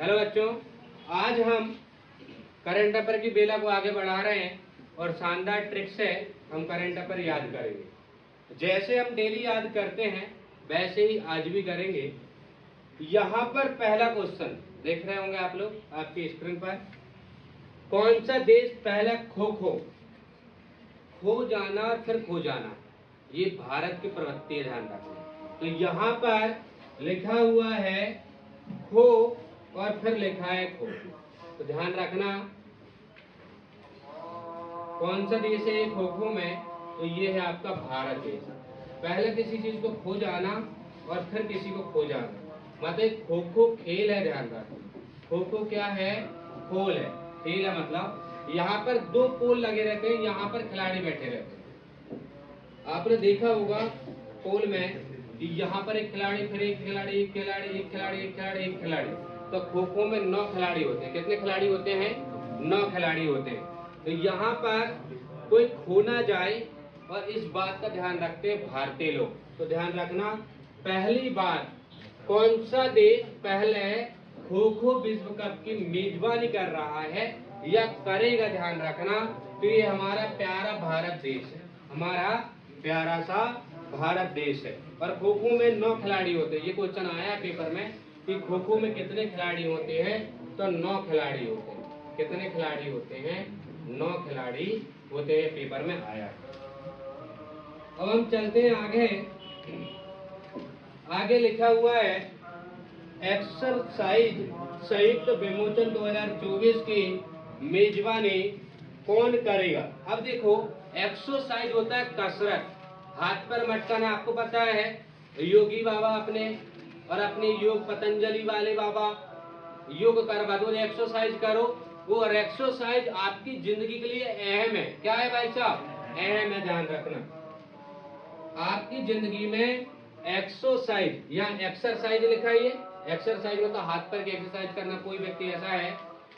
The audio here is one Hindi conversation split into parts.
हेलो बच्चों, आज हम करंट अफेयर की बेला को आगे बढ़ा रहे हैं और शानदार ट्रिक से हम करंट अफेयर याद करेंगे। जैसे हम डेली याद करते हैं वैसे ही आज भी करेंगे। यहाँ पर पहला क्वेश्चन देख रहे होंगे आप लोग आपकी स्क्रीन पर। कौन सा देश पहला खो जाना और फिर खो जाना, ये भारत की प्रवृत्ति है, ध्यान रखना। तो यहाँ पर लिखा हुआ है खो और फिर लिखा है खो, तो ध्यान रखना कौन सा देश है खो में। तो ये है आपका भारत देश। पहले किसी चीज को खो जाना और फिर किसी को खो जाना, मतलब खो खेल है, ध्यान रखना। खो क्या है? खोल है, खेल है। मतलब यहाँ पर दो पोल लगे रहते हैं, यहाँ पर खिलाड़ी बैठे रहते हैं। आपने देखा होगा पोल में यहाँ पर एक खिलाड़ी, फिर एक खिलाड़ी, एक खिलाड़ी, एक खिलाड़ी, एक खिलाड़ी, एक खिलाड़ी। तो खो में 9 खिलाड़ी होते हैं। कितने खिलाड़ी होते हैं? 9 खिलाड़ी होते हैं। तो यहाँ पर कोई खो ना जाए और इस बात का ध्यान रखते हैं भारतीय लोग। तो ध्यान रखना, पहली बात, कौन सा देश पहले खो विश्व कप की मेजबानी कर रहा है या करेगा, ध्यान रखना। तो ये हमारा प्यारा भारत देश है, हमारा प्यारा सा भारत देश है। और खो में 9 खिलाड़ी होते हैं। ये क्वेश्चन आया पेपर में कि खो में कितने खिलाड़ी होते हैं, तो 9 खिलाड़ी होते हैं। कितने खिलाड़ी होते हैं? 9 खिलाड़ी होते हैं, पेपर में आया। अब हम चलते हैं आगे। आगे लिखा हुआ है एक्सरसाइज संयुक्त विमोचन 2024 की मेजबानी कौन करेगा। अब देखो, एक्सरसाइज होता है कसरत, हाथ पर मटकाना, आपको पता है। योगी बाबा अपने और अपने योग पतंजलि वाले बाबा योग करवा दो, एक्सरसाइज करो। वो एक्सरसाइज आपकी जिंदगी के लिए अहम है। क्या है भाई साहब? अहम है, ध्यान रखना। आपकी जिंदगी में एक्सरसाइज या एक्सरसाइज लिखा है। एक्सरसाइज मतलब हाथ पर की एक्सरसाइज करना। कोई व्यक्ति ऐसा है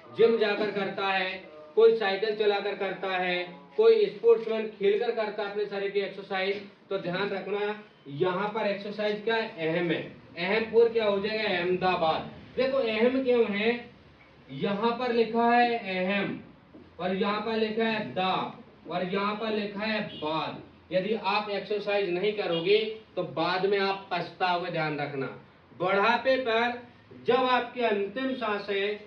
जिम जाकर करता है, कोई साइकिल चलाकर करता है, कोई स्पोर्ट्समैन खेलकर करता है अपने शरीर की एक्सरसाइज। तो ध्यान रखना यहाँ पर एक्सरसाइज क्या है? अहम है। अहम पूर क्या हो जाएगा? अहमदाबाद। देखो अहम क्यों है? यहाँ पर लिखा है अहम और यहाँ पर लिखा है दा और यहाँ पर लिखा है बाद। यदि आप एक्सरसाइज नहीं करोगे तो बाद में आप पछताओगे, ध्यान रखना। बुढ़ापे पर जब आपकी अंतिम सांसें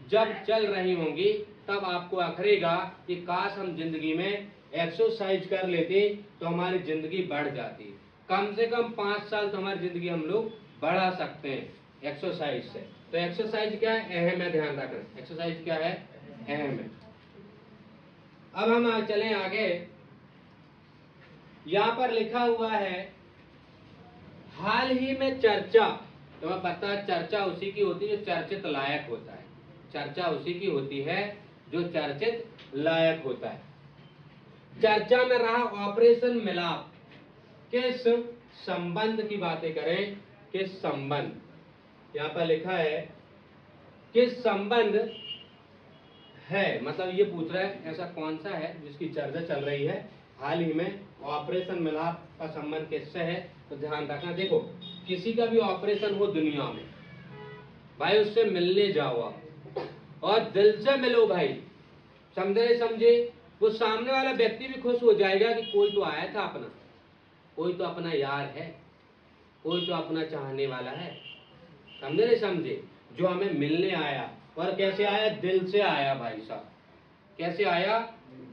जब चल रही होंगी तब आपको अखरेगा कि काश हम जिंदगी में एक्सरसाइज कर लेते तो हमारी जिंदगी बढ़ जाती। कम से कम 5 साल तो हमारी जिंदगी हम लोग बढ़ा सकते हैं एक्सरसाइज से। तो एक्सरसाइज क्या है? अहम है, ध्यान रखना। एक्सरसाइज क्या है? अहम है। अब हम चलें आगे। यहाँ पर लिखा हुआ है हाल ही में चर्चा। तुम्हें पता है चर्चा उसी की होती है जो चर्चित लायक होता है। चर्चा उसी की होती है जो चर्चित लायक होता है। चर्चा में रहा ऑपरेशन मिलाप। किस संबंध की बातें करें? किस संबंध? यहाँ पर लिखा है किस संबंध है, मतलब ये पूछ रहा है ऐसा कौन सा है जिसकी चर्चा चल रही है हाल ही में। ऑपरेशन मिलाप का संबंध किससे है? तो ध्यान रखना। देखो, किसी का भी ऑपरेशन हो दुनिया में भाई, उससे मिलने जाओ आप और दिल से मिलो भाई, समझे। वो सामने वाला व्यक्ति भी खुश हो जाएगा कि कोई तो आया था अपना, कोई तो अपना यार है, कोई तो अपना चाहने वाला है, समझे, जो हमें मिलने आया। और कैसे आया? दिल से आया भाई साहब। कैसे आया?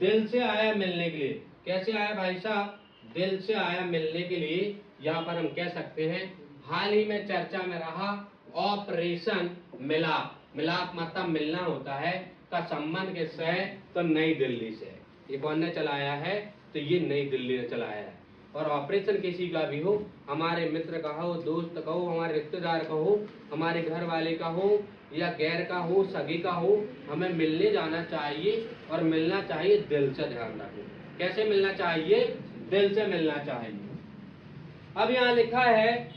दिल से आया मिलने के लिए। कैसे आया भाई साहब? दिल से आया मिलने के लिए। यहाँ पर हम कह सकते हैं हाल ही में चर्चा में रहा ऑपरेशन मिलाप। मिलाप मतलब मिलना होता है, का संबंध किससे है? तो नई दिल्ली से। ये कौन ने चलाया है? तो ये नई दिल्ली ने चलाया है। और ऑपरेशन किसी का भी हो, हमारे मित्र का हो, दोस्त का हो, हमारे रिश्तेदार का हो, हमारे घर वाले का हो या गैर का हो, सगी का हो, हमें मिलने जाना चाहिए और मिलना चाहिए दिल से। ध्यान रखो, कैसे मिलना चाहिए? दिल से मिलना चाहिए। अब यहाँ लिखा है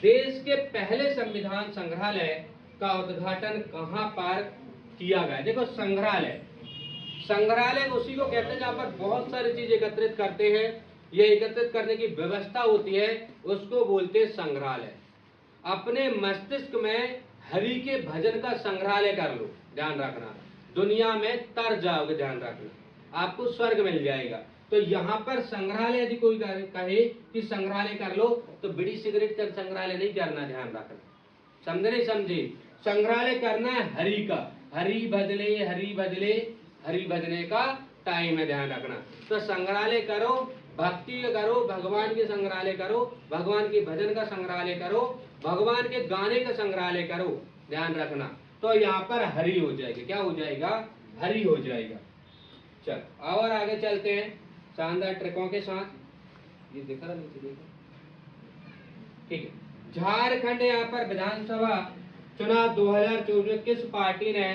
देश के पहले संविधान संग्रहालय का उद्घाटन कहाँ पर किया गया। देखो, संग्रहालय उसी को कहते हैं जहाँ पर बहुत सारी चीज एकत्रित करते हैं, ये एकत्रित करने की व्यवस्था होती है, उसको बोलते हैं संग्रहालय। अपने मस्तिष्क में हरि के भजन का संग्रहालय कर लो, ध्यान रखना, दुनिया में तर जाओगे, ध्यान रखना, आपको स्वर्ग मिल जाएगा। तो यहाँ पर संग्रहालय यदि कोई कहे कि संग्रहालय कर लो, तो बीड़ी सिगरेट का संग्रहालय नहीं करना, ध्यान रखना, समझे नहीं समझे। संग्रहालय करना है हरि का, हरि बदले हरि बदले, हरि बदले का टाइम है, ध्यान रखना। तो संग्रहालय करो, भक्ति करो, भगवान के संग्रहालय करो, भगवान के भजन का संग्रहालय करो, भगवान के गाने का संग्रहालय करो, ध्यान रखना। तो यहाँ पर हरि हो जाएगा, क्या हो जाएगा, हरि हो जाएगा। चल और आगे चलते हैं शानदार ट्रिकों के साथ। ये दिख रहा नीचे, देखो, ठीक है। झारखंड यहाँ पर विधानसभा चुनाव 2024 में किस पार्टी ने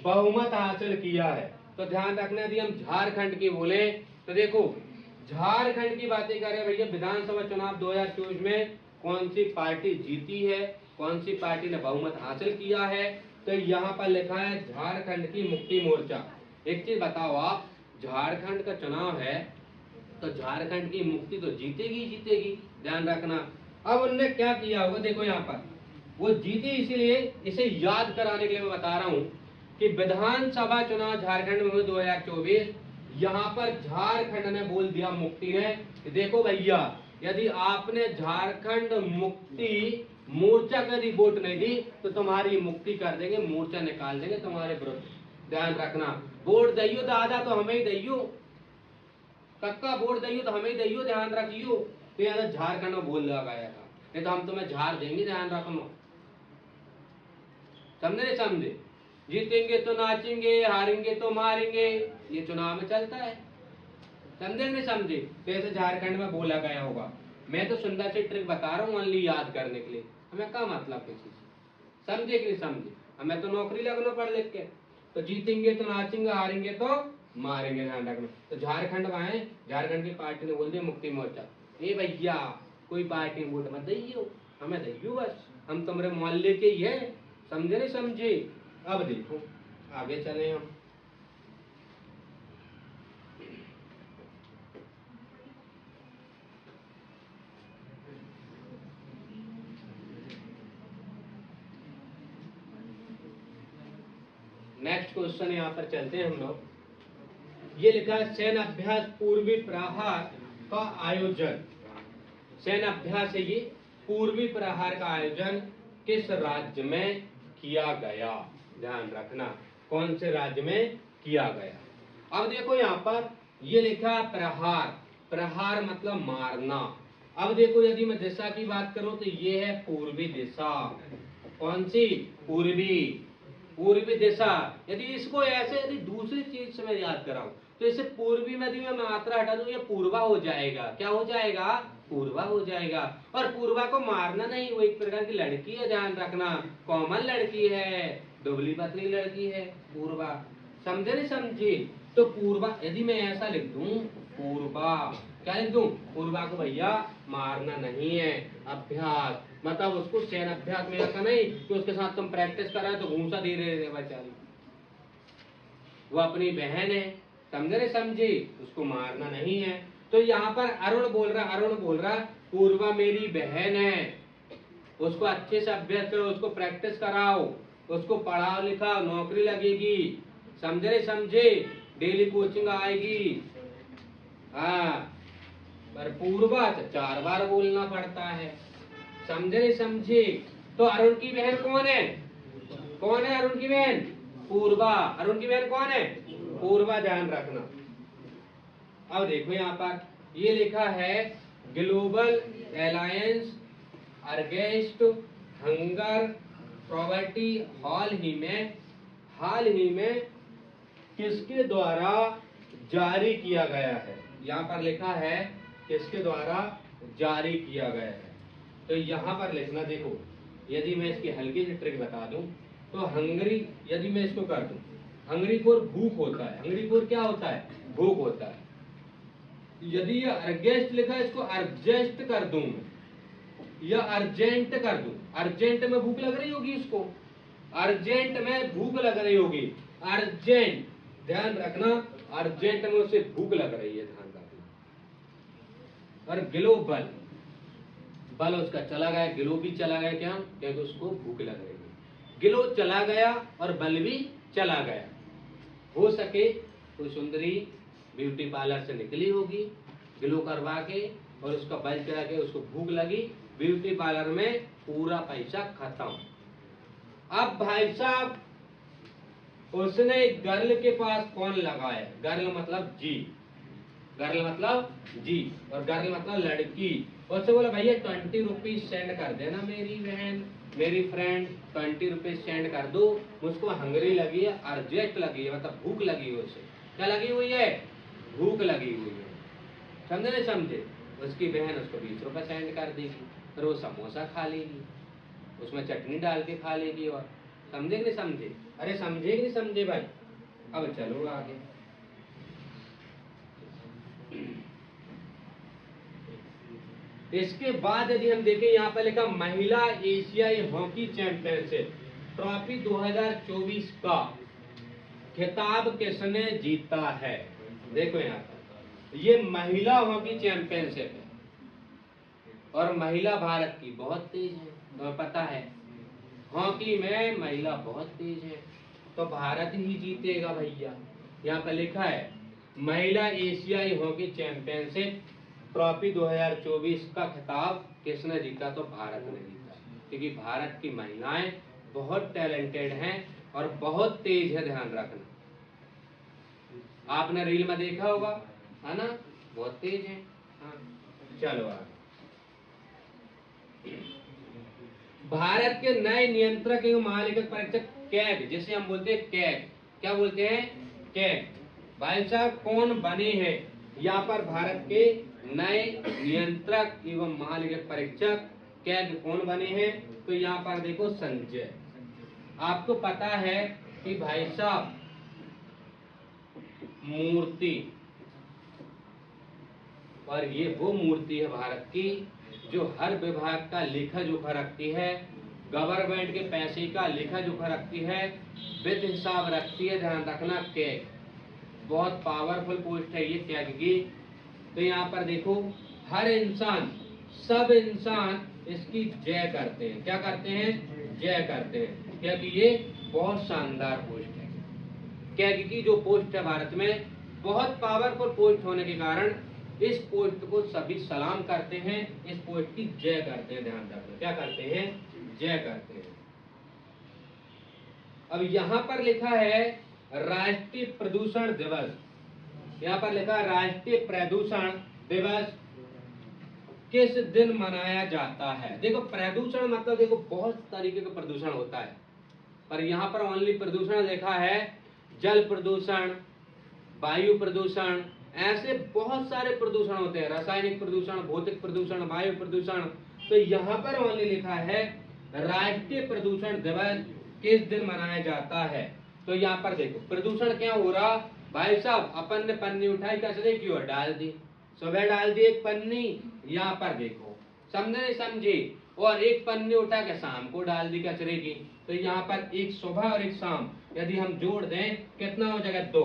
बहुमत हासिल किया है? तो ध्यान रखना, यदि हम झारखंड की बोले तो देखो, झारखंड की बातें करें भैया, विधानसभा चुनाव 2024 में कौन सी पार्टी जीती है, कौन सी पार्टी ने बहुमत हासिल किया है? तो यहाँ पर लिखा है झारखंड की मुक्ति मोर्चा। एक चीज बताओ आप, झारखंड का चुनाव है तो झारखंड की मुक्ति तो जीतेगी ही जीतेगी, ध्यान रखना। अब उनने क्या किया होगा, देखो यहाँ पर वो जीती, इसीलिए इसे याद कराने के लिए मैं बता रहा हूँ कि विधानसभा चुनाव झारखंड में 2024, यहाँ पर झारखंड ने बोल दिया मुक्ति ने कि देखो भैया, यदि आपने झारखंड मुक्ति मोर्चा का यदि वोट नहीं दी तो तुम्हारी मुक्ति कर देंगे, मोर्चा निकाल देंगे तुम्हारे विरुद्ध, ध्यान रखना। वोट दइयो दादा तो हमें ही दइयो, कक्का वोट दइयो तो हमें ही दइयो, ध्यान रखियो। तो यहाँ झारखंड में बोल लगाया था, नहीं तो हम तुम्हें झाड़ देंगे, ध्यान रखना, समझे नहीं समझे। जीतेंगे तो नाचेंगे, हारेंगे तो मारेंगे, ये चुनाव में चलता है, समझे नहीं समझे। तो ऐसे झारखंड में बोला गया होगा। मैं तो सुंदर से ट्रिक बता रहा हूँ ओनली याद करने के लिए, हमें क्या मतलब किसी से, समझे कि नहीं समझे। हमें तो नौकरी लगना पढ़ लिख के, तो जीतेंगे तो नाचेंगे, हारेंगे तो मारेंगे, ध्यान रखना। तो झारखंड में है, झारखंड की पार्टी ने बोल दिया मुक्ति मोर्चा, ए भैया कोई पार्टी वोट मत दइयो, हमें दइयो बस, हम तुम्हारे मोहल्ले के ही है, समझे नहीं समझे। अब देखो आगे चले हम, नेक्स्ट क्वेश्चन यहाँ पर चलते हैं हम लोग। ये लिखा है सैन्य अभ्यास पूर्वी प्रहार का आयोजन, सैन्य अभ्यास है ये, पूर्वी प्रहार का आयोजन किस राज्य में किया गया, ध्यान रखना, कौन से राज्य में किया गया। अब देखो यहाँ पर ये लिखा प्रहार, प्रहार मतलब मारना। अब देखो यदि मैं दिशा की बात करूं तो ये है पूर्वी दिशा, कौन सी, पूर्वी, पूर्वी दिशा। यदि इसको ऐसे यदि दूसरी चीज से मैं याद कराऊं तो इसे पूर्वी में यदि मैं मात्रा हटा दूं, ये पूर्वा हो जाएगा, क्या हो जाएगा, पूर्वा हो जाएगा। और पूर्वा को मारना नहीं, वो एक प्रकार की लड़की है, ध्यान रखना, कॉमन लड़की है, दुबली पतली लड़की है पूर्वा, समझे नहीं समझे। तो पूर्वा यदि मैं ऐसा लिख दूं, पूर्वा, क्या लिख दूं, पूर्वा को भैया मारना नहीं है, अभ्यास, मतलब उसको सैन्य अभ्यास में ऐसा नहीं कि उसके साथ तुम प्रैक्टिस कर रहे हो तो घूसा दे रहे बेचारी, वो अपनी बहन है, समझे नहीं समझे, उसको मारना नहीं है। तो यहाँ पर अरुण बोल रहा पूर्वा मेरी बहन है, उसको अच्छे से अभ्यास करो, उसको प्रैक्टिस कराओ, उसको पढ़ाओ लिखाओ, नौकरी लगेगी, समझे नहीं समझे, डेली कोचिंग आएगी। हाँ, पर पूर्वा 4 बार बोलना पड़ता है, समझे नहीं समझे। तो अरुण की बहन कौन है, कौन है अरुण की बहन, पूर्वा, अरुण की बहन कौन है, पूर्वा, ध्यान रखना। अब देखो यहाँ पर ये लिखा है global alliance against hunger poverty हाल ही में किसके द्वारा जारी किया गया है, यहाँ पर लिखा है किसके द्वारा जारी किया गया है। तो यहाँ पर लिखना, देखो यदि मैं इसकी हल्की सी ट्रिक बता दूं तो हंगरी, यदि मैं इसको कर दूं, हंगरी फॉर भूख होता है, हंगरी फॉर क्या होता है, भूख होता है। यदि ये अर्गेस्ट लिखा है, इसको अर्जेस्ट कर दूं मैं, या अर्जेंट कर दूं, अर्जेंट में भूख लग रही होगी इसको, अर्जेंट में भूख लग रही होगी, अर्जेंट, ध्यान रखना, अर्जेंट में उसे भूख लग रही है, ध्यान रखना। और ग्लोबल, बल उसका चला गया, ग्लो भी चला गया, क्या, क्योंकि उसको भूख लग रही है। गिलो चला गया और बल भी चला गया। हो सके कोई सुंदरी ब्यूटी पार्लर से निकली होगी गिलो करवा के और उसका बल चला के उसको भूख लगी, ब्यूटी पार्लर में पूरा पैसा खत्म। अब भाई साहब उसने गर्ल के पास फोन लगाया, गर्ल मतलब जी, गर्ल मतलब जी और गर्ल मतलब लड़की। उससे बोला भैया 20 रुपीज सेंड कर देना मेरी बहन मेरी फ्रेंड, 20 रुपीज सेंड कर दो, मुझको हंगरी लगी है, अर्जेंट लगी है, मतलब भूख लगी है। उसे क्या लगी हुई है? भूख लगी हुई है। समझे नहीं समझे? उसकी बहन उसको 20 रुपए सेंड कर देगी, फिर वो समोसा खा लेगी, उसमें चटनी डाल के खा लेगी। और समझे कि नहीं समझे? अरे समझे कि नहीं समझे भाई? अब चलो आगे। इसके बाद यदि हम देखें यहाँ पर लिखा महिला एशियाई हॉकी चैंपियनशिप ट्रॉफी 2024 का खिताब किसने जीता है? देखो यहाँ पर ये महिला हॉकी चैंपियनशिप है और महिला भारत की बहुत तेज है, तुम्हें पता है हॉकी में महिला बहुत तेज है, तो भारत ही जीतेगा भैया। यहाँ पर लिखा है महिला एशियाई हॉकी चैंपियनशिप ट्रॉफी 2024 का खिताब किसने जीता? तो भारत ने जीता, क्योंकि भारत की महिलाएं बहुत टैलेंटेड हैं और बहुत तेज है। ध्यान रखना, आपने रील में देखा होगा है ना, बहुत तेज है। हाँ चलो आगे। भारत के नए नियंत्रक एवं महालेखक परीक्षक कैग, जिसे हम बोलते हैं कैग, क्या बोलते हैं? कैग। भाई साहब कौन बने हैं यहाँ पर भारत के नए नियंत्रक एवं महालेखक परीक्षक कैग कौन बने हैं? तो यहाँ पर देखो संजय। आपको पता है कि भाई साहब मूर्ति, और ये वो मूर्ति है भारत की जो हर विभाग का लेखा जोखा रखती है, गवर्नमेंट के पैसे का लेखा जोखा रखती है, वित्त हिसाब रखती है। ध्यान रखना कैग बहुत पावरफुल पोस्ट है ये कैग की। तो यहाँ पर देखो हर इंसान, सब इंसान इसकी जय करते हैं। क्या करते हैं? जय करते हैं, क्योंकि ये बहुत शानदार पोस्ट है। कैग की जो पोस्ट है भारत में बहुत पावरफुल पोस्ट होने के कारण इस पोस्ट को सभी सलाम करते हैं, इस पोस्ट की जय करते हैं। ध्यान रखना, क्या करते हैं? जय करते हैं। अब यहाँ पर लिखा है राष्ट्रीय प्रदूषण दिवस, यहाँ पर लिखा है राष्ट्रीय प्रदूषण दिवस किस दिन मनाया जाता है? देखो प्रदूषण मतलब देखो बहुत तरीके का प्रदूषण होता है, पर यहाँ पर ओनली प्रदूषण लिखा है जल प्रदूषण, वायु प्रदूषण, ऐसे बहुत सारे प्रदूषण होते हैं, रासायनिक प्रदूषण, भौतिक प्रदूषण, वायु प्रदूषण। तो यहाँ पर ओनली लिखा है राष्ट्रीय प्रदूषण दिवस किस दिन मनाया जाता है। तो यहाँ पर देखो प्रदूषण क्या हो रहा भाई साहब, अपन ने पन्नी उठाई कचरे की ओर डाल दी, सुबह डाल दी एक पन्नी, यहाँ पर देखो समझे नहीं समझे, और एक पन्नी उठा के शाम को डाल दी कचरे की। तो यहाँ पर एक सुबह और एक शाम यदि हम जोड़ दें कितना हो जाएगा? 2।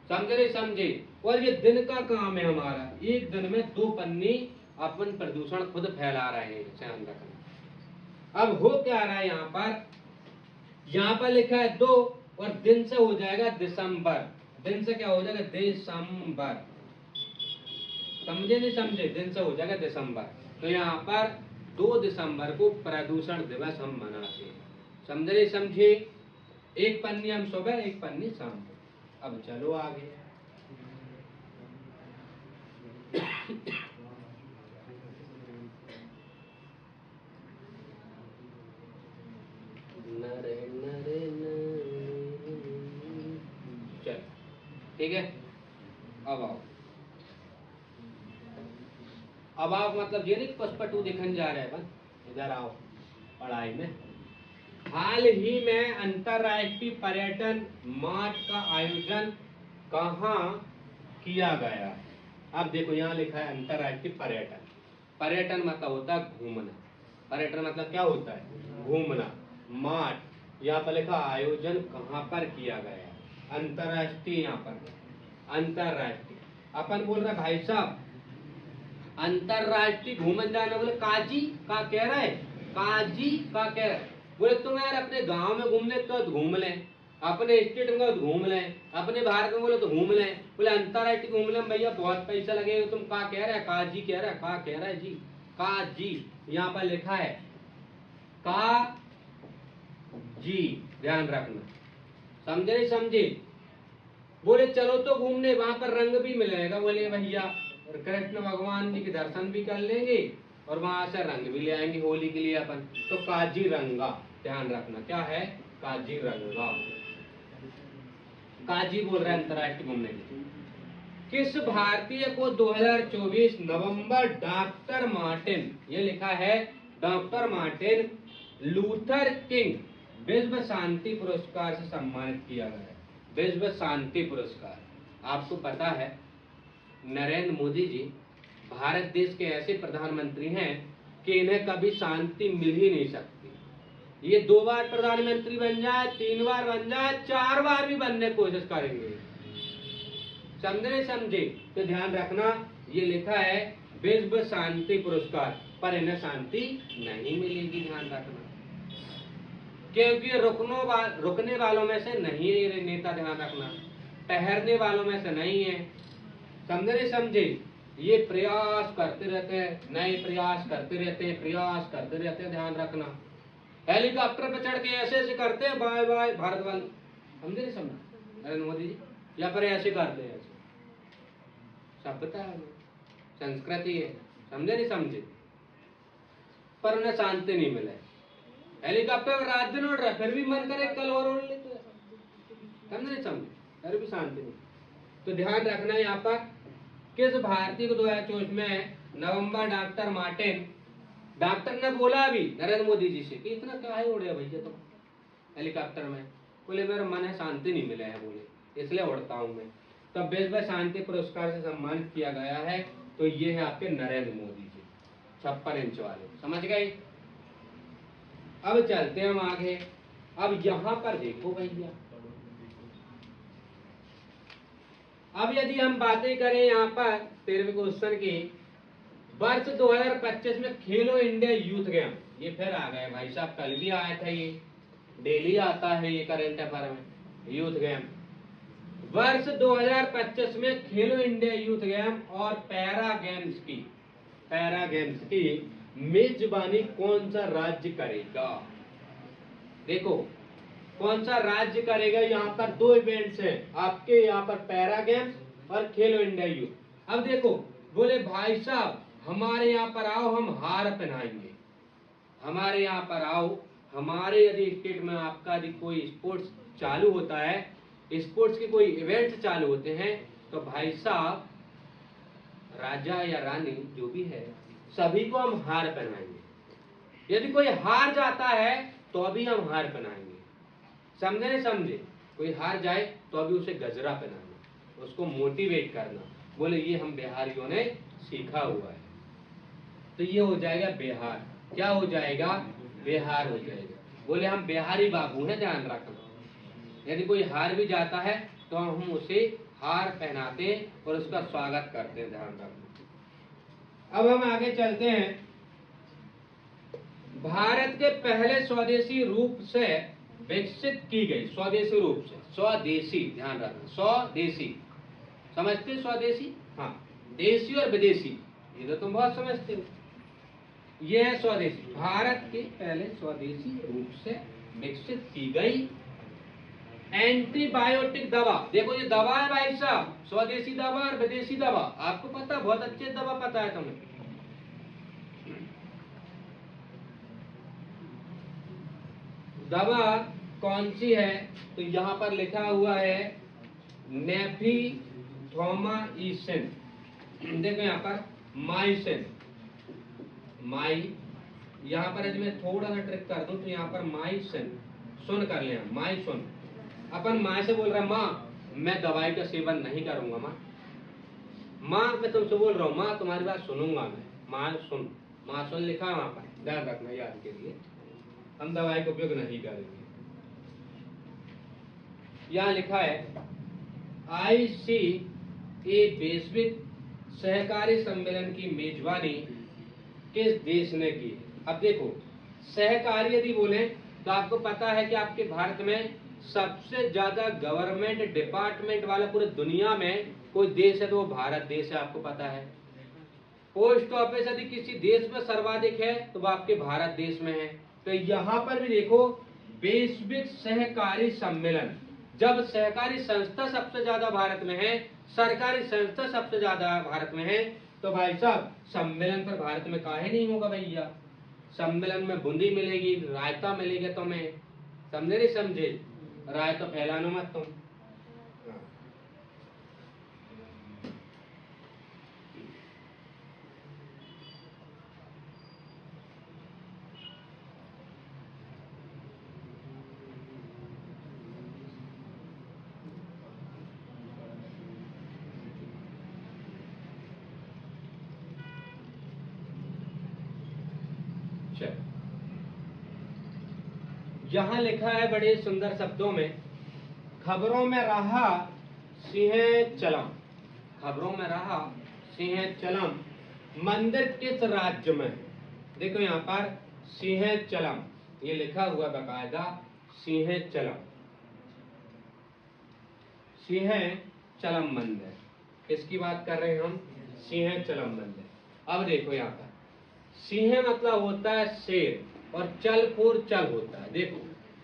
समझे नहीं समझे? और ये दिन का काम है हमारा, एक दिन में 2 पन्नी अपन प्रदूषण खुद फैला रहे हैं। ध्यान रखना। अब हो क्या रहा है यहाँ पर लिखा है 2 और दिन से हो जाएगा दिसंबर, दिन से क्या हो जाएगा? दिसंबर। समझे नहीं समझे? दिन से हो जाएगा दिसंबर। तो यहाँ पर 2 दिसंबर को प्रदूषण दिवस हम मनाते हैं। समझे नहीं समझे? एक पन्नी हम सुबह, एक पन्नी शाम को। अब चलो आगे। चल ठीक है, अब आओ। अब आप मतलब ये नहीं पसपटू दिखने जा रहे हैं, बस इधर आओ पढ़ाई में। हाल ही में अंतरराष्ट्रीय पर्यटन मार्च का आयोजन कहाँ किया गया? अब देखो यहाँ लिखा है अंतरराष्ट्रीय पर्यटन, पर्यटन मतलब होता है घूमना, पर्यटन मतलब क्या होता है? घूमना। मार्च यहाँ पर लिखा आयोजन कहाँ पर किया गया? अंतरराष्ट्रीय, यहाँ पर अंतरराष्ट्रीय। अपन बोल रहे भाई साहब अंतरराष्ट्रीय घूमन जाना, बोले काजी का कह रहा है, काजी का कह रहा है, बोले तुम यार अपने गांव में घूमने तो घूम लें, अपने स्टेट में तो घूम लें, अपने भारत में बोले तो घूम लें, बोले अंतरराष्ट्रीय घूम लें भैया बहुत पैसा लगेगा। तुम का कह रहे हैं, का जी कह रहा है, का कह रहा है जी, का जी यहाँ पर लिखा है का जी, ध्यान रखना, समझे नहीं समझे। बोले चलो तो घूमने, वहां पर रंग भी मिलेगा। बोले भैया कृष्ण भगवान जी के दर्शन भी कर लेंगे और वहां से रंग भी ले आएंगे होली के लिए अपन। तो काजीरंगा, ध्यान रखना क्या है, काजीरंगा, काजी बोल रहे हैं अंतरराष्ट्रीय घूमने के लिए। किस भारतीय को 2024 नवंबर डॉक्टर मार्टिन, ये लिखा है डॉक्टर मार्टिन लूथर किंग विश्व शांति पुरस्कार से सम्मानित किया गया है। विश्व शांति पुरस्कार। आपको पता है नरेंद्र मोदी जी भारत देश के ऐसे प्रधानमंत्री हैं कि इन्हें कभी शांति मिल ही नहीं सकती। ये 2 बार प्रधानमंत्री बन जाए, 3 बार बन जाए, 4 बार भी बनने की कोशिश करेंगे। समझे समझे, तो ध्यान रखना ये लिखा है विश्व शांति पुरस्कार, पर इन्हें शांति नहीं मिलेगी, ध्यान रखना, क्योंकि रुकने वालों में से नहीं है ये नेता, ध्यान रखना, ठहरने वालों में से नहीं है। समझे समझे, ये प्रयास करते रहते हैं, नए प्रयास करते रहते हैं, प्रयास करते रहते हैं, ध्यान रखना। हेलीकॉप्टर पर चढ़ के ऐसे ऐसे करते हैं, बाय बाय भारत वाले, समझे नहीं समझे नरेंद्र मोदी जी, या पर ऐसे करते हैं, ऐसे सब पता है, संस्कृति है, समझे नहीं समझे, पर उन्हें शांति नहीं मिले। हेलीकॉप्टर में रात दिन उड़ रहा है, फिर भी मन करे कल और उड़ लेते, समझे नहीं समझे, फिर भी शांति नहीं। तो ध्यान रखना यहाँ पर किस भारतीय को 2024 में नवंबर डॉक्टर मार्टिन, डॉक्टर ने बोला अभी नरेंद्र मोदी जी से कि इतना काहे उड़े भैया तुम हेलीकॉप्टर में। बोले मेरा मन है शांति नहीं मिला है, बोले इसलिए उड़ता हूं मैं। तो विश्व शांति पुरस्कार से सम्मानित किया गया है। तो ये है आपके नरेंद्र मोदी जी 56 इंच वाले, समझ गए। अब चलते हैं हम आगे। अब यहां पर देखो भैया, अब यदि हम बातें करें यहाँ पर 13वें क्वेश्चन की, वर्ष 2025 में खेलो इंडिया यूथ गेम, ये फिर आ गए भाई साहब, कल भी आया था, ये डेली आता है ये करंट अफेयर में, यूथ गेम। वर्ष 2025 में खेलो इंडिया यूथ गेम और पैरा गेम्स की मेजबानी कौन सा राज्य करेगा। देखो कौन सा राज्य करेगा। यहाँ पर 2 इवेंट्स हैं आपके, यहाँ पर पैरा गेम्स और खेलो इंडिया यूथ। अब देखो बोले भाई साहब हमारे यहाँ पर आओ, हम हार पहनाएंगे, हमारे यहाँ पर आओ, हमारे यदि स्टेट में आपका यदि कोई स्पोर्ट्स चालू होता है, स्पोर्ट्स के कोई इवेंट्स चालू होते हैं, तो भाई साहब राजा या रानी जो भी है सभी को हम हार पहनाएंगे। यदि कोई हार जाता है तो अभी हम हार पहनाएंगे, समझे नहीं समझे। कोई हार जाए तो अभी उसे गजरा पहनाना, उसको मोटिवेट करना। बोले ये हम बिहारियों ने सीखा हुआ है। तो ये हो जाएगा बिहार, क्या हो जाएगा, बिहार हो जाएगा। बोले हम बिहारी बाबू हैं, ध्यान रखना। यदि कोई हार भी जाता है तो हम उसे हार पहनाते हैं और उसका स्वागत करते हैं, ध्यान रखना। अब हम आगे चलते हैं। भारत के पहले स्वदेशी रूप से विकसित की गई, स्वदेशी रूप से, स्वदेशी ध्यान रखना, स्वदेशी समझते, स्वदेशी, हाँ, देशी और विदेशी ये तो तुम बहुत समझते हो। यह है स्वदेशी, भारत के पहले स्वदेशी रूप से विकसित की गई एंटीबायोटिक दवा। देखो ये दवा है भाई साहब, स्वदेशी दवा और विदेशी दवा, आपको पता, बहुत अच्छे दवा पता है तुम्हें। दवा कौन सी है, तो यहाँ पर लिखा हुआ है नेफिथोमाइसिन। देखो यहाँ पर माइसिन, यहाँ पर यदि मैं थोड़ा सा ट्रिक कर दूं तो यहाँ पर माइसिन, सुन कर लेना, माइसिन। अपन माँ से बोल रहा है माँ मैं दवाई का सेवन नहीं करूंगा, माँ मैं तुमसे बोल रहा हूँ, माँ तुम्हारी बात सुनूंगा मैं, माँ सुन लिखा है वहां पर, ध्यान रखना याद के लिए, हम दवाई का उपयोग नहीं करेंगे। यहाँ लिखा है ICA वैश्विक सहकारी सम्मेलन की मेजबानी किस देश ने की है। अब देखो सहकारी यदि बोले तो आपको पता है कि आपके भारत में सबसे ज्यादा गवर्नमेंट डिपार्टमेंट वाला पूरे दुनिया में कोई देश है तो वो भारत देश है, आपको पता है। पोस्ट ऑफिस यदि किसी देश में सर्वाधिक है तो वो आपके भारत देश में है। तो यहाँ पर भी देखो, वैश्विक सहकारी सम्मेलन, जब सहकारी संस्था सबसे ज्यादा भारत में है, सरकारी संस्था सबसे ज्यादा भारत में है, तो भाई साहब सम्मेलन पर भारत में काहे नहीं होगा भैया। सम्मेलन में बूंदी मिलेगी, रायता मिलेगा तुम्हें, समझे नहीं समझे, रायता फैलानो मत तुम। यहां लिखा है बड़े सुंदर शब्दों में, खबरों में रहा सिंह चलम, खबरों में रहा सिंह चलम, मंदिर किस राज्य में। देखो यहाँ पर सिंह चलम ये लिखा हुआ बकायदा, सिंह चलम, सिंह चलम मंदिर, किसकी बात कर रहे हैं हम, सिंह चलम मंदिर। अब देखो यहाँ पर सिंह मतलब होता है शेर और चलपुर चल होता है। देखो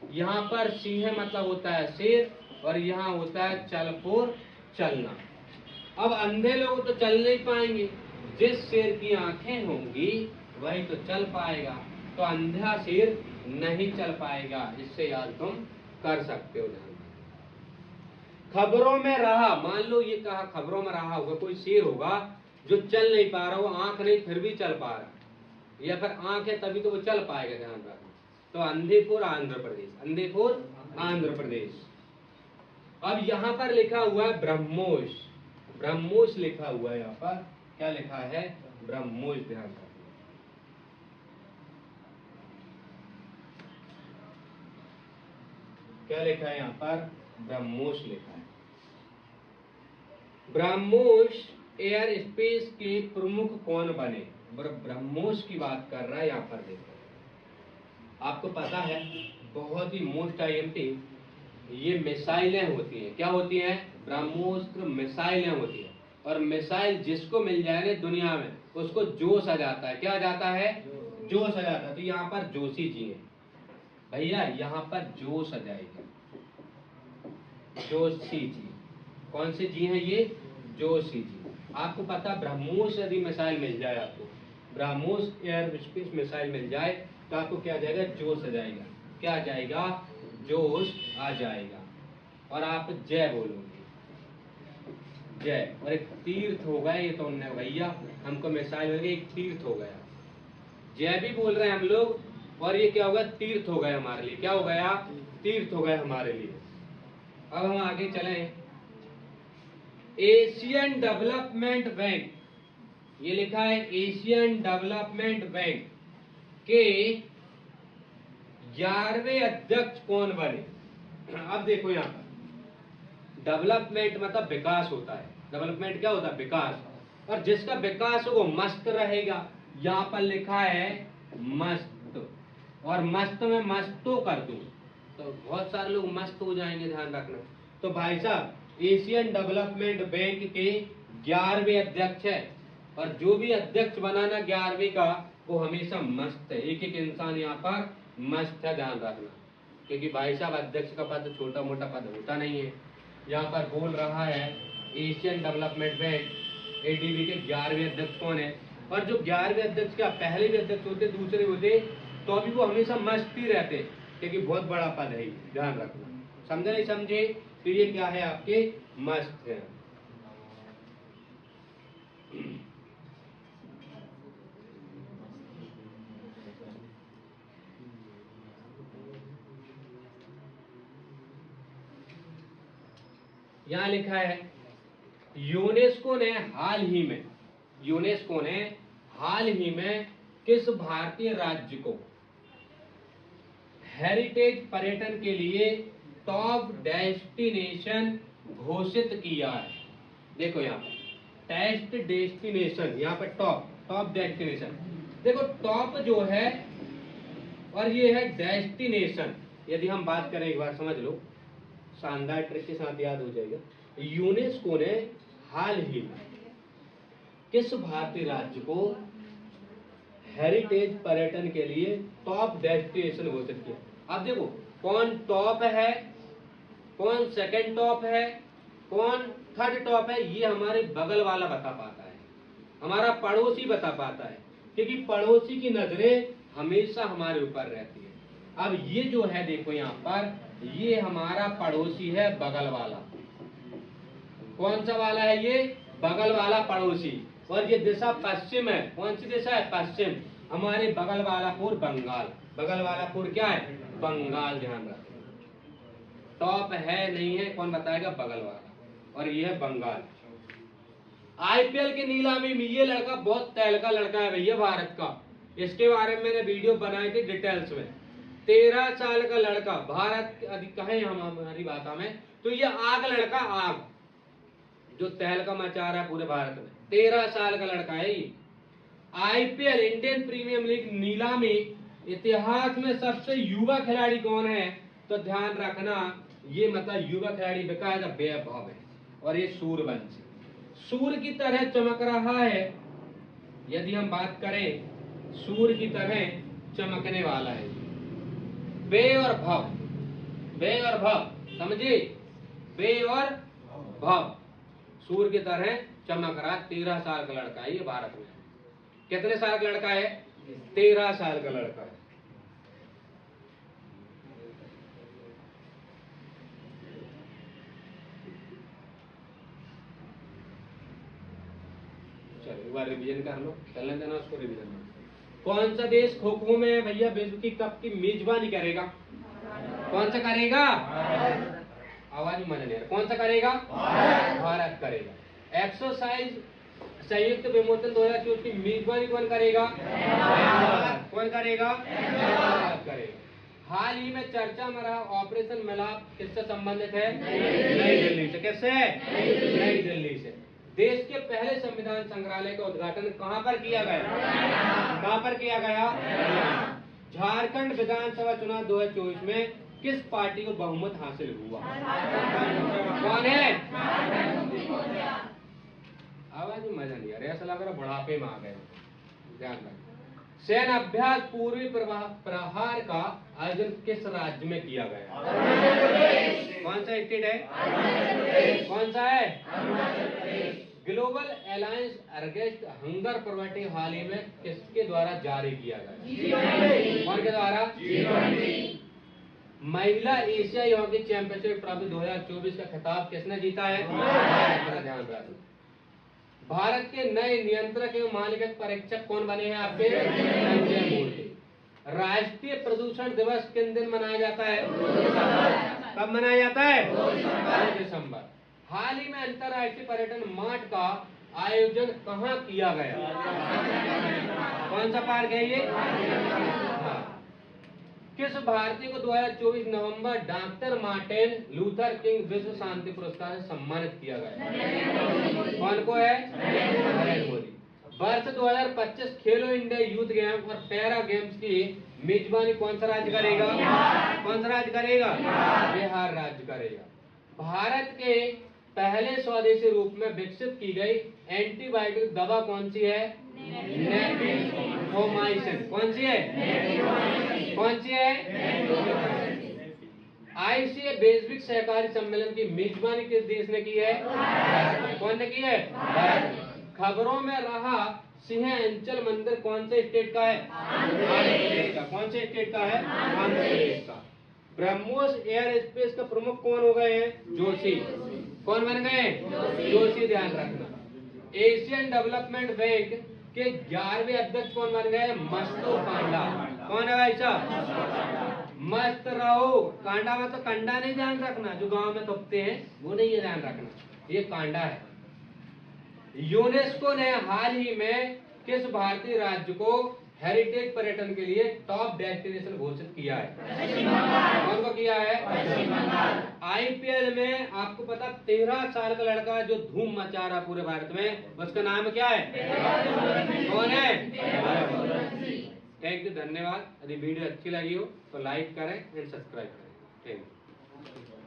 यहाँ पर सिंह मतलब होता है शेर और यहाँ होता है चलपुर चलना। अब अंधे लोग तो चल नहीं पाएंगे, जिस शेर की आंखें होंगी वही तो चल पाएगा, तो अंधा शेर नहीं चल पाएगा। इससे याद तुम कर सकते हो। ध्यान, खबरों में रहा, मान लो ये कहा खबरों में रहा होगा, कोई शेर होगा जो चल नहीं पा रहा, वो आंख नहीं फिर भी चल पा रहा, या फिर आंख है तभी तो वो चल पाएगा। ध्यान रखना। तो अंधेपुर आंध्र प्रदेश, अंधेपुर आंध्र प्रदेश। अब यहाँ पर लिखा हुआ है ब्रह्मोस, ब्रह्मोस लिखा हुआ है यहाँ पर, क्या लिखा है, ब्रह्मोस। ध्यान रखना, क्या लिखा है यहाँ पर, ब्रह्मोस लिखा है। ब्रह्मोस एयर स्पेस के प्रमुख कौन बने, ब्रह्मोस की बात कर रहा है यहाँ पर। देखो आपको पता है बहुत ही मोस्ट आईएमपी ये मिसाइलें होती हैं, क्या होती हैं, ब्रह्मोस्त्र मिसाइलें होती हैं। और मिसाइल जिसको मिल जाए ना दुनिया में उसको जोश आ जाता है, क्या आ जाता है, जोश आ जाता है। तो यहाँ पर जोशी जी हैं भैया, यहाँ पर जोश आ जाएगा, जोशी जी। कौन से जी हैं ये, जोशी जी। आपको पता ब्रह्मोस यदि मिसाइल मिल जाए आपको, ब्रह्मोस एयर स्पेस मिसाइल मिल जाए तो आपको क्या आ जाएगा, जोश आ जाएगा, क्या आ जाएगा, जोश आ जाएगा। और आप जय बोलोगे, जय। और एक तीर्थ हो गया ये तो हमने भैया, हमको मिसाइल मिल गई, एक तीर्थ हो गया। जय भी बोल रहे हैं हम लोग, और ये क्या होगा, तीर्थ हो गया हमारे लिए, क्या हो गया, तीर्थ हो गया हमारे लिए। अब हम आगे चलें। एशियन डेवलपमेंट बैंक, ये लिखा है एशियन डेवलपमेंट बैंक के 11वें अध्यक्ष कौन बने। अब देखो यहाँ पर डेवलपमेंट मतलब विकास होता है, डेवलपमेंट क्या होता है, विकास। और जिसका विकास हो वो मस्त रहेगा, यहाँ पर लिखा है मस्त, और मस्त में मस्तो कर दूं तो बहुत सारे लोग मस्त हो जाएंगे, ध्यान रखना। तो भाई साहब एशियन डेवलपमेंट बैंक के 11वें अध्यक्ष है, और जो भी अध्यक्ष बनाना 11वें का वो हमेशा मस्त है। एक एक इंसान यहाँ पर मस्त है, ध्यान रखना, क्योंकि भाई साहब अध्यक्ष का पद छोटा मोटा पद होता नहीं है। यहाँ पर बोल रहा है एशियन डेवलपमेंट बैंक एडीबी के 11वें अध्यक्ष कौन है, और जो 11वें अध्यक्ष क्या पहले भी अध्यक्ष होते, दूसरे होते, तो अभी वो हमेशा मस्त ही रहते, क्योंकि बहुत बड़ा पद है, ध्यान रखना। समझे नहीं समझे, तो ये क्या है, आपके मस्त है। यहाँ लिखा है यूनेस्को ने हाल ही में, यूनेस्को ने हाल ही में किस भारतीय राज्य को हेरिटेज पर्यटन के लिए टॉप डेस्टिनेशन घोषित किया है। देखो यहाँ पर टेस्ट डेस्टिनेशन, यहाँ पर टॉप, टॉप डेस्टिनेशन। देखो टॉप जो है और ये है डेस्टिनेशन। यदि हम बात करें, एक बार समझ लो, शानदार ट्रिक के साथ याद हो जाएगा। यूनेस्को ने हाल ही में किस भारतीय राज्य को हेरिटेज पर्यटन के लिए टॉप डेस्टिनेशन घोषित किया? अब देखो, कौन टॉप है, कौन सेकंड टॉप है, कौन थर्ड टॉप है, ये हमारे बगल वाला बता पाता है, हमारा पड़ोसी बता पाता है, क्योंकि पड़ोसी की नजरें हमेशा हमारे ऊपर रहती है। अब ये जो है, देखो यहाँ पर, ये हमारा पड़ोसी है बगल वाला। कौन सा वाला है ये? बगल वाला पड़ोसी। और ये दिशा पश्चिम है। कौन सी दिशा है? पश्चिम। हमारे बगल वाला पूर बंगाल। बगल वाला पूर क्या है? बंगाल। ध्यान रखें, टॉप है नहीं है, कौन बताएगा? बगल वाला। और ये है बंगाल। आईपीएल की नीलामी में ये लड़का बहुत तहलका लड़का है भैया भारत का। इसके बारे में मैंने वीडियो बनाई थी डिटेल्स में। 13 साल का लड़का, भारत कहें हम हमारी भाषा में तो ये आग लड़का, आग जो तहलका मचा रहा है पूरे भारत में। 13 साल का लड़का है ये। आईपीएल, इंडियन प्रीमियर लीग नीलामी, इतिहास में सबसे युवा खिलाड़ी कौन है? तो ध्यान रखना, ये मतलब युवा खिलाड़ी बेकायदा वैभव है। और ये सूर्यवंशी, सूर्य की तरह चमक रहा है। यदि हम बात करें, सूर्य की तरह चमकने वाला है। बे और भव, बे और भव, समझे? बे और भव, सूर्य की तरह चमक रहा। 13 साल का लड़का है ये भारत में। कितने साल का लड़का है? 13 साल का लड़का है। चलो एक बार रिवीजन कर लो, चलने देना उसको रिवीजन में। कौन सा देश खो खो में भैया विश्व की कप की मेजबानी करेगा? कौन सा करेगा? आवाज मजा नहीं आ रहा। कौन सा करेगा? भारत करेगा। एक्सरसाइज संयुक्त विमोचन 2024 की मेजबानी कौन करेगा? कौन करेगा? भारत करेगा। हाल ही में चर्चा में रहा ऑपरेशन मिलाप किससे संबंधित है? नई दिल्ली से। किससे? नई दिल्ली से। देश के पहले संविधान संग्रहालय का उद्घाटन कहां पर किया गया? कहां पर किया गया? झारखंड विधानसभा चुनाव 2024 में किस पार्टी को बहुमत हासिल हुआ? कौन है? आवाज में मजा नहीं आ रहा, ऐसा लग रहा बुढ़ापे में आ गए। ध्यान रखें। सैन्य अभ्यास पूर्वी प्रहार का आयोजन किस राज्य में किया गया? कौन सा स्टेट है? कौन सा है? Global alliance against hunger poverty हाल ही में किसके द्वारा जारी किया गया? कौन के द्वारा? महिला एशियाई हॉकी चैंपियनशिप ट्रॉफी 2024 का खिताब किसने जीता है? ध्यान रखें। भारत के नए नियंत्रक एवं मालिक परीक्षक कौन बने हैं आपके? संजय मूर्ति। राष्ट्रीय प्रदूषण दिवस किन दिन मनाया जाता है? कब मनाया जाता है? 2 दिसंबर। हाल ही में अंतर्राष्ट्रीय पर्यटन मार्ट का आयोजन कहाँ किया गया? कौन सा पार्क है ये? हाँ। किस भारतीय को 2024 नवंबर डॉक्टर मार्टिन लूथर किंग विश्व शांति पुरस्कार से सम्मानित किया गया? कौन को है? नरेंद्र मोदी। वर्ष 2025 खेलो इंडिया यूथ गेम और पैरा गेम्स की मेजबानी कौन सा राज्य करेगा? कौन सा राज्य करेगा? बिहार राज्य करेगा। भारत के पहले स्वदेशी रूप में विकसित की गई एंटीबायोटिक दवा कौन सी है? नेफिथोमाइसिन। कौन सी है? कौन सी है? आईसीए वैश्विक सहकारी सम्मेलन की मेजबानी किस देश ने की है? कौन ने की है? खबरों में रहा सिंह अंचल मंदिर कौन से स्टेट का है? आंध्र प्रदेश का। कौन से स्टेट का है? आंध्र प्रदेश का। ब्रह्मोस एयर स्पेस का प्रमुख कौन हो गए हैं? जोशी। कौन बन गए? जोशी। ध्यान रखना। एशियन डेवलपमेंट बैंक के 11वें अध्यक्ष कौन बन गए? मस्तूर कांडा। कौन है भाई साहब? मस्त रहो। कांडा में तो कंडा नहीं, ध्यान रखना, जो गांव में थपते हैं वो नहीं है, ध्यान रखना, ये कांडा है। यूनेस्को ने हाल ही में किस भारतीय राज्य को हेरिटेज पर्यटन के लिए टॉप डेस्टिनेशन घोषित किया है? कौन को किया है? आईपीएल में आपको पता 13 साल का लड़का जो धूम मचा रहा पूरे भारत में, उसका नाम क्या है? कौन है? थैंक यू, धन्यवाद। यदि वीडियो अच्छी लगी हो तो लाइक करें एंड सब्सक्राइब करें। Thank you.